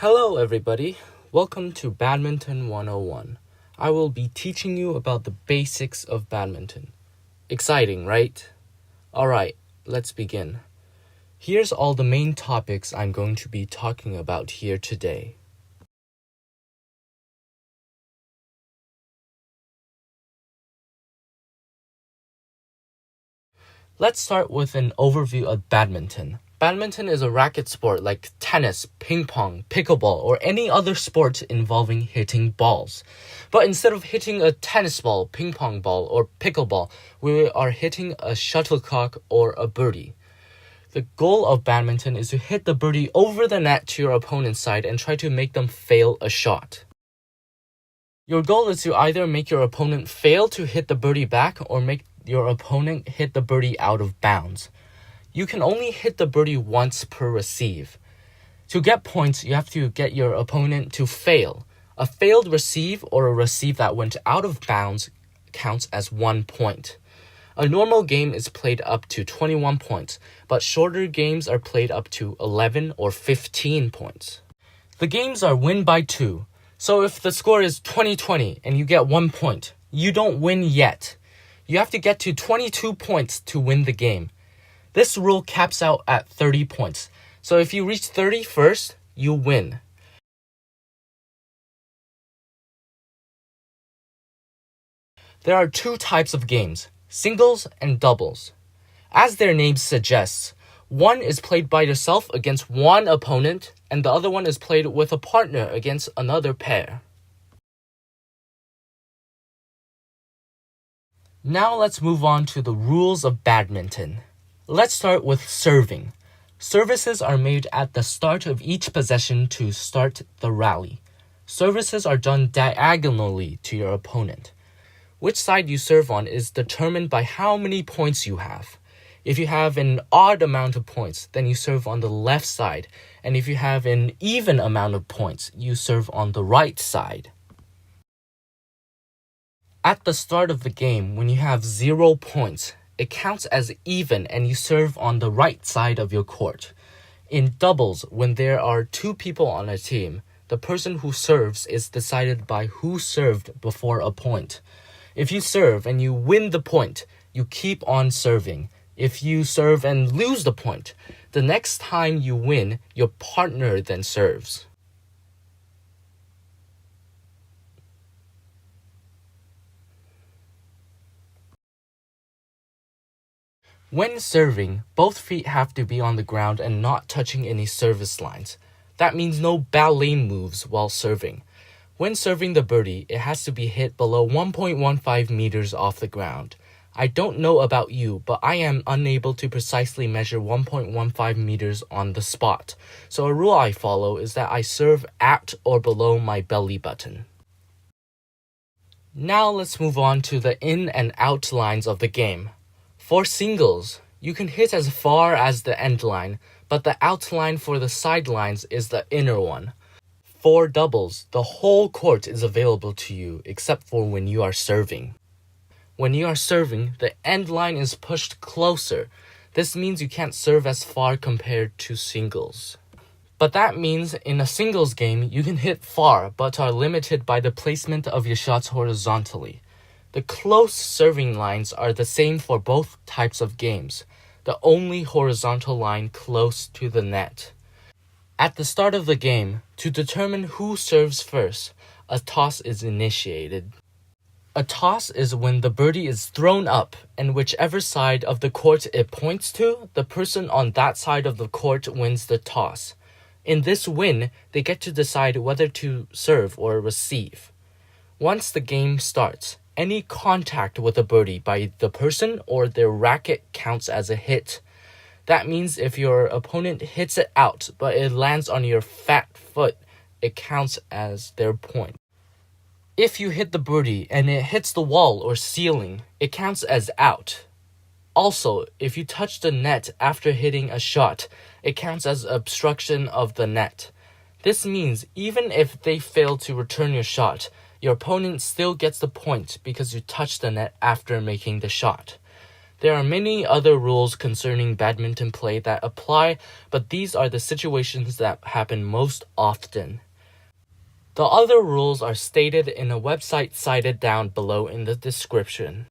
Hello everybody, welcome to Badminton 101. I will be teaching you about the basics of badminton. Exciting, right? Alright, let's begin. Here's all the main topics I'm going to be talking about here today. Let's start with an overview of badminton. Badminton is a racket sport like tennis, ping pong, pickleball, or any other sport involving hitting balls. But instead of hitting a tennis ball, ping pong ball, or pickleball, we are hitting a shuttlecock or a birdie. The goal of badminton is to hit the birdie over the net to your opponent's side and try to make them fail a shot. Your goal is to either make your opponent fail to hit the birdie back or make your opponent hit the birdie out of bounds. You can only hit the birdie once per receive. To get points, you have to get your opponent to fail. A failed receive or a receive that went out of bounds counts as 1 point. A normal game is played up to 21 points, but shorter games are played up to 11 or 15 points. The games are win by 2. So if the score is 20-20 and you get 1 point, you don't win yet. You have to get to 22 points to win the game. This rule caps out at 30 points. So if you reach 30 first, you win. There are 2 types of games, singles and doubles. As their name suggests, one is played by yourself against one opponent, and the other one is played with a partner against another pair. Now let's move on to the rules of badminton. Let's start with serving. Services are made at the start of each possession to start the rally. Services are done diagonally to your opponent. Which side you serve on is determined by how many points you have. If you have an odd amount of points, then you serve on the left side, and if you have an even amount of points, you serve on the right side. At the start of the game, when you have 0 points, it counts as even and you serve on the right side of your court. In doubles, when there are 2 people on a team, the person who serves is decided by who served before a point. If you serve and you win the point, you keep on serving. If you serve and lose the point, the next time you win, your partner then serves. When serving, both feet have to be on the ground and not touching any service lines. That means no ballet moves while serving. When serving the birdie, it has to be hit below 1.15 meters off the ground. I don't know about you, but I am unable to precisely measure 1.15 meters on the spot. So a rule I follow is that I serve at or below my belly button. Now let's move on to the in and out lines of the game. For singles, you can hit as far as the end line, but the outline for the sidelines is the inner one. For doubles, the whole court is available to you except for when you are serving. When you are serving, the end line is pushed closer. This means you can't serve as far compared to singles. But that means in a singles game, you can hit far but are limited by the placement of your shots horizontally. The close serving lines are the same for both types of games, the only horizontal line close to the net. At the start of the game, to determine who serves first, a toss is initiated. A toss is when the birdie is thrown up, and whichever side of the court it points to, the person on that side of the court wins the toss. In this win, they get to decide whether to serve or receive. Once the game starts, any contact with a birdie by the person or their racket counts as a hit. That means if your opponent hits it out, but it lands on your fat foot, it counts as their point. If you hit the birdie and it hits the wall or ceiling, it counts as out. Also, if you touch the net after hitting a shot, it counts as obstruction of the net. This means even if they fail to return your shot, your opponent still gets the point because you touched the net after making the shot. There are many other rules concerning badminton play that apply, but these are the situations that happen most often. The other rules are stated in a website cited down below in the description.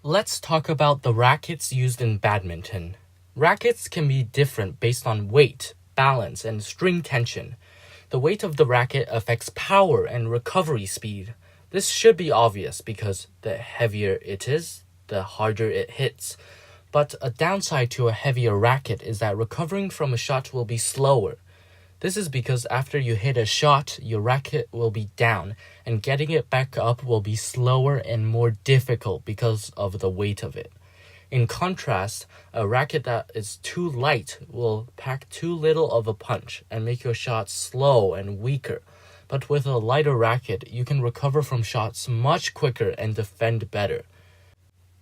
Let's talk about the rackets used in badminton. Rackets can be different based on weight, balance, and string tension. The weight of the racket affects power and recovery speed. This should be obvious because the heavier it is, the harder it hits. But a downside to a heavier racket is that recovering from a shot will be slower. This is because after you hit a shot, your racket will be down, and getting it back up will be slower and more difficult because of the weight of it. In contrast, a racket that is too light will pack too little of a punch and make your shot slow and weaker. But with a lighter racket, you can recover from shots much quicker and defend better.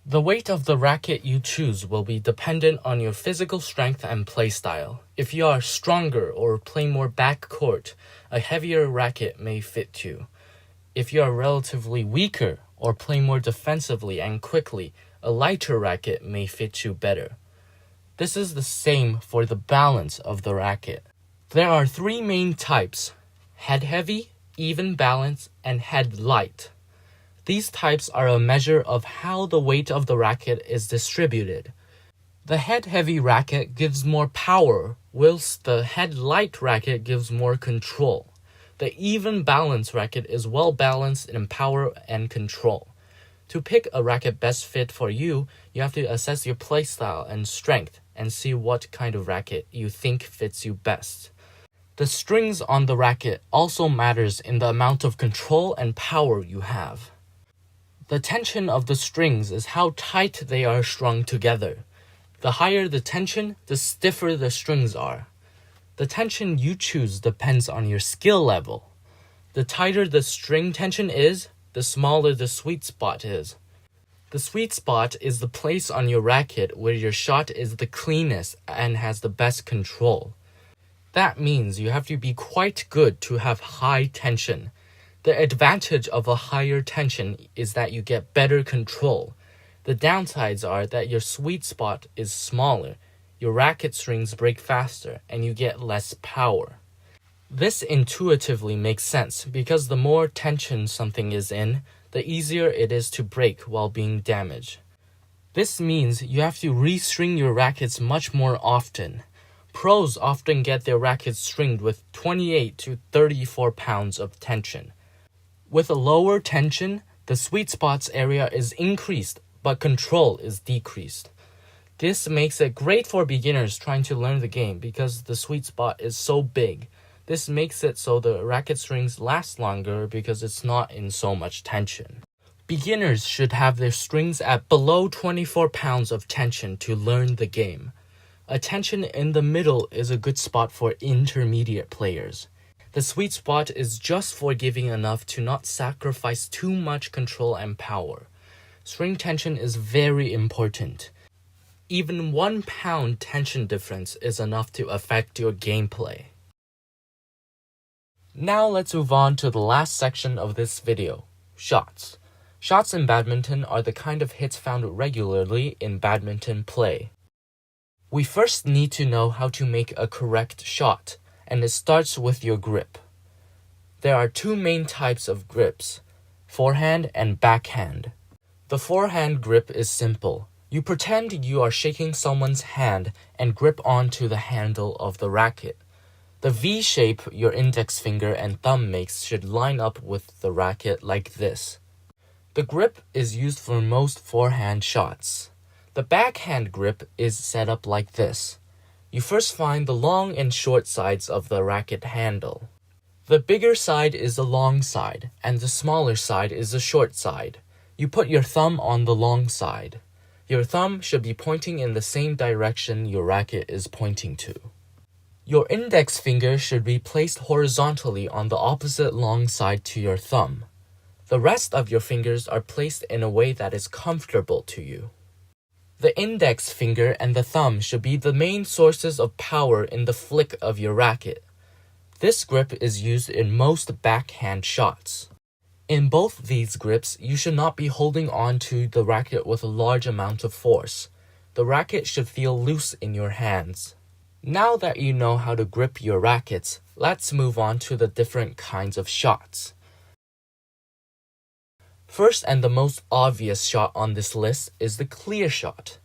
The weight of the racket you choose will be dependent on your physical strength and play style. If you are stronger or play more backcourt, a heavier racket may fit you. If you are relatively weaker or play more defensively and quickly, a lighter racket may fit you better. This is the same for the balance of the racket. There are three main types: head heavy, even balance, and head light. These types are a measure of how the weight of the racket is distributed. The head-heavy racket gives more power, whilst the head-light racket gives more control. The even balance racket is well balanced in power and control. To pick a racket best fit for you, you have to assess your play style and strength and see what kind of racket you think fits you best. The strings on the racket also matters in the amount of control and power you have. The tension of the strings is how tight they are strung together. The higher the tension, the stiffer the strings are. The tension you choose depends on your skill level. The tighter the string tension is, the smaller the sweet spot is. The sweet spot is the place on your racket where your shot is the cleanest and has the best control. That means you have to be quite good to have high tension. The advantage of a higher tension is that you get better control. The downsides are that your sweet spot is smaller, your racket strings break faster, and you get less power. This intuitively makes sense because the more tension something is in, the easier it is to break while being damaged. This means you have to restring your rackets much more often. Pros often get their rackets stringed with 28 to 34 pounds of tension. With a lower tension, the sweet spots area is increased, but control is decreased. This makes it great for beginners trying to learn the game because the sweet spot is so big. This makes it so the racket strings last longer because it's not in so much tension. Beginners should have their strings at below 24 pounds of tension to learn the game. A tension in the middle is a good spot for intermediate players. The sweet spot is just forgiving enough to not sacrifice too much control and power. String tension is very important. Even 1 pound tension difference is enough to affect your gameplay. Now let's move on to the last section of this video, shots. Shots in badminton are the kind of hits found regularly in badminton play. We first need to know how to make a correct shot, and it starts with your grip. There are two main types of grips, forehand and backhand. The forehand grip is simple. You pretend you are shaking someone's hand and grip onto the handle of the racket. The V shape your index finger and thumb makes should line up with the racket like this. The grip is used for most forehand shots. The backhand grip is set up like this. You first find the long and short sides of the racket handle. The bigger side is the long side, and the smaller side is the short side. You put your thumb on the long side. Your thumb should be pointing in the same direction your racket is pointing to. Your index finger should be placed horizontally on the opposite long side to your thumb. The rest of your fingers are placed in a way that is comfortable to you. The index finger and the thumb should be the main sources of power in the flick of your racket. This grip is used in most backhand shots. In both these grips, you should not be holding on to the racket with a large amount of force. The racket should feel loose in your hands. Now that you know how to grip your rackets, let's move on to the different kinds of shots. First and the most obvious shot on this list is the clear shot.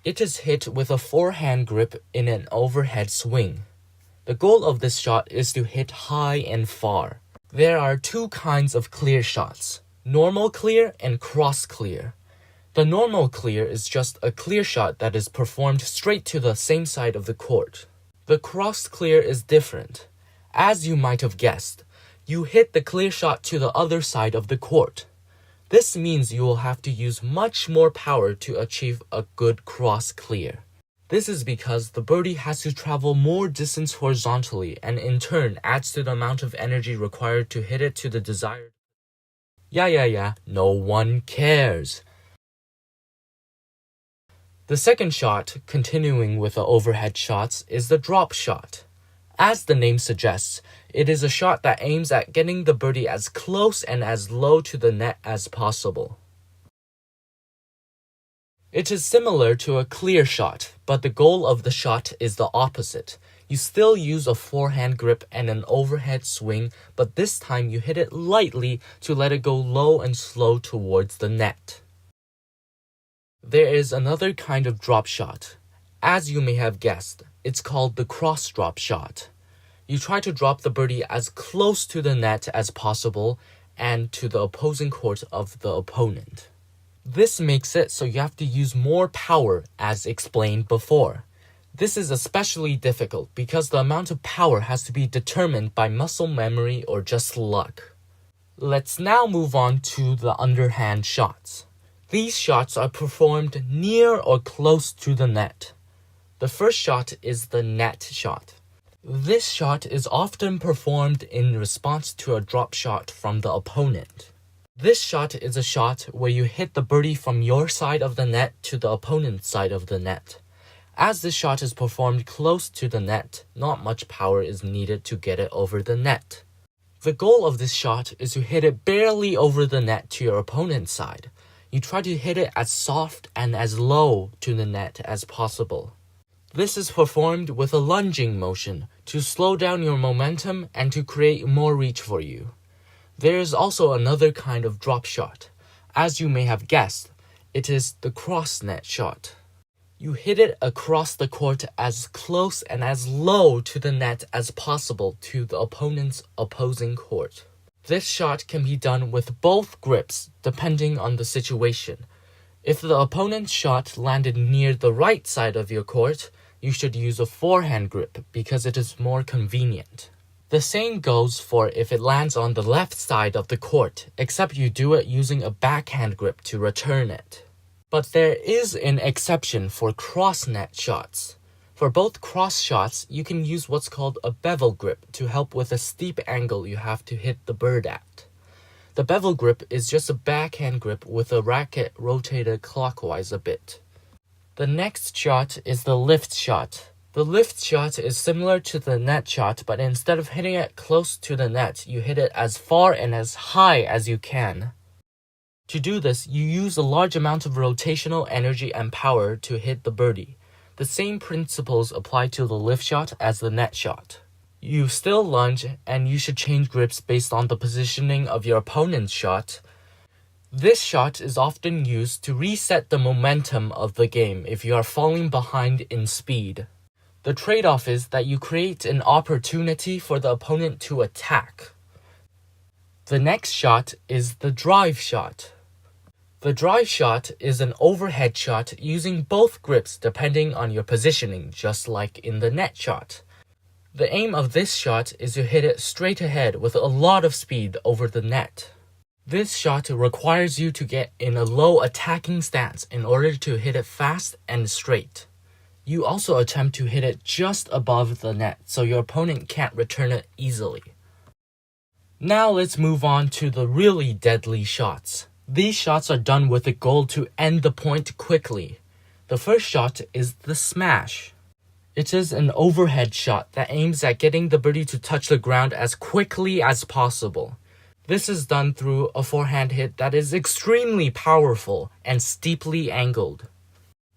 It is hit with a forehand grip in an overhead swing. The goal of this shot is to hit high and far. There are two kinds of clear shots, normal clear and cross clear. The normal clear is just a clear shot that is performed straight to the same side of the court. The cross clear is different. As you might have guessed, you hit the clear shot to the other side of the court. This means you will have to use much more power to achieve a good cross clear. This is because the birdie has to travel more distance horizontally and in turn adds to the amount of energy required to hit it to the desired. Yeah, no one cares. The second shot, continuing with the overhead shots, is the drop shot. As the name suggests, it is a shot that aims at getting the birdie as close and as low to the net as possible. It is similar to a clear shot, but the goal of the shot is the opposite. You still use a forehand grip and an overhead swing, but this time you hit it lightly to let it go low and slow towards the net. There is another kind of drop shot. As you may have guessed, it's called the cross drop shot. You try to drop the birdie as close to the net as possible and to the opposing court of the opponent. This makes it so you have to use more power as explained before. This is especially difficult because the amount of power has to be determined by muscle memory or just luck. Let's now move on to the underhand shots. These shots are performed near or close to the net. The first shot is the net shot. This shot is often performed in response to a drop shot from the opponent. This shot is a shot where you hit the birdie from your side of the net to the opponent's side of the net. As this shot is performed close to the net, not much power is needed to get it over the net. The goal of this shot is to hit it barely over the net to your opponent's side. You try to hit it as soft and as low to the net as possible. This is performed with a lunging motion to slow down your momentum and to create more reach for you. There is also another kind of drop shot. As you may have guessed, it is the cross net shot. You hit it across the court as close and as low to the net as possible to the opponent's opposing court. This shot can be done with both grips depending on the situation. If the opponent's shot landed near the right side of your court, you should use a forehand grip because it is more convenient. The same goes for if it lands on the left side of the court, except you do it using a backhand grip to return it. But there is an exception for cross net shots. For both cross shots, you can use what's called a bevel grip to help with a steep angle you have to hit the bird at. The bevel grip is just a backhand grip with a racket rotated clockwise a bit. The next shot is the lift shot. The lift shot is similar to the net shot, but instead of hitting it close to the net, you hit it as far and as high as you can. To do this, you use a large amount of rotational energy and power to hit the birdie. The same principles apply to the lift shot as the net shot. You still lunge, and you should change grips based on the positioning of your opponent's shot. This shot is often used to reset the momentum of the game if you are falling behind in speed. The trade-off is that you create an opportunity for the opponent to attack. The next shot is the drive shot. The drive shot is an overhead shot using both grips depending on your positioning, just like in the net shot. The aim of this shot is to hit it straight ahead with a lot of speed over the net. This shot requires you to get in a low attacking stance in order to hit it fast and straight. You also attempt to hit it just above the net so your opponent can't return it easily. Now let's move on to the really deadly shots. These shots are done with the goal to end the point quickly. The first shot is the smash. It is an overhead shot that aims at getting the birdie to touch the ground as quickly as possible. This is done through a forehand hit that is extremely powerful and steeply angled.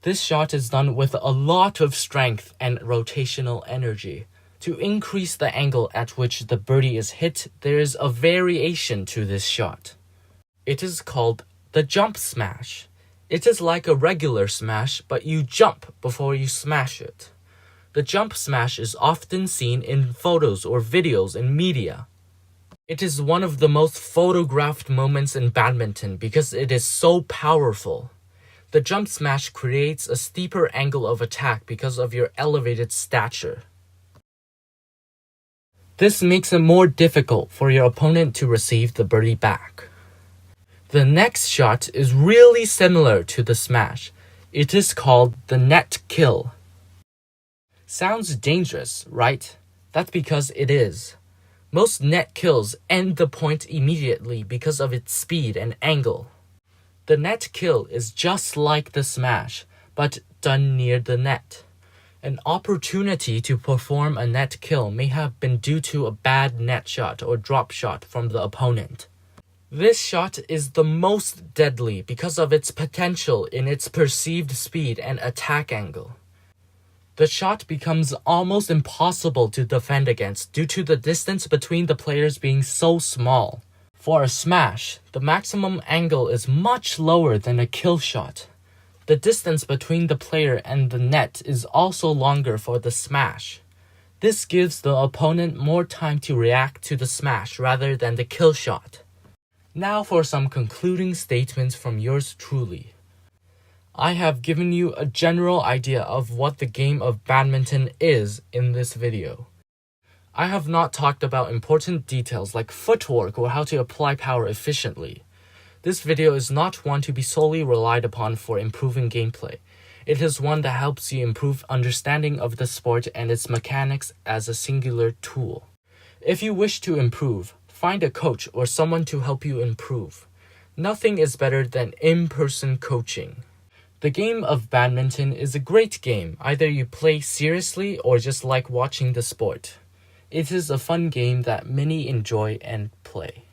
This shot is done with a lot of strength and rotational energy. To increase the angle at which the birdie is hit, there is a variation to this shot. It is called the jump smash. It is like a regular smash, but you jump before you smash it. The jump smash is often seen in photos or videos in media. It is one of the most photographed moments in badminton because it is so powerful. The jump smash creates a steeper angle of attack because of your elevated stature. This makes it more difficult for your opponent to receive the birdie back. The next shot is really similar to the smash. It is called the net kill. Sounds dangerous, right? That's because it is. Most net kills end the point immediately because of its speed and angle. The net kill is just like the smash, but done near the net. An opportunity to perform a net kill may have been due to a bad net shot or drop shot from the opponent. This shot is the most deadly because of its potential in its perceived speed and attack angle. The shot becomes almost impossible to defend against due to the distance between the players being so small. For a smash, the maximum angle is much lower than a kill shot. The distance between the player and the net is also longer for the smash. This gives the opponent more time to react to the smash rather than the kill shot. Now for some concluding statements from yours truly. I have given you a general idea of what the game of badminton is in this video. I have not talked about important details like footwork or how to apply power efficiently. This video is not one to be solely relied upon for improving gameplay. It is one that helps you improve understanding of the sport and its mechanics as a singular tool. If you wish to improve, find a coach or someone to help you improve. Nothing is better than in-person coaching. The game of badminton is a great game. Either you play seriously or just like watching the sport. It is a fun game that many enjoy and play.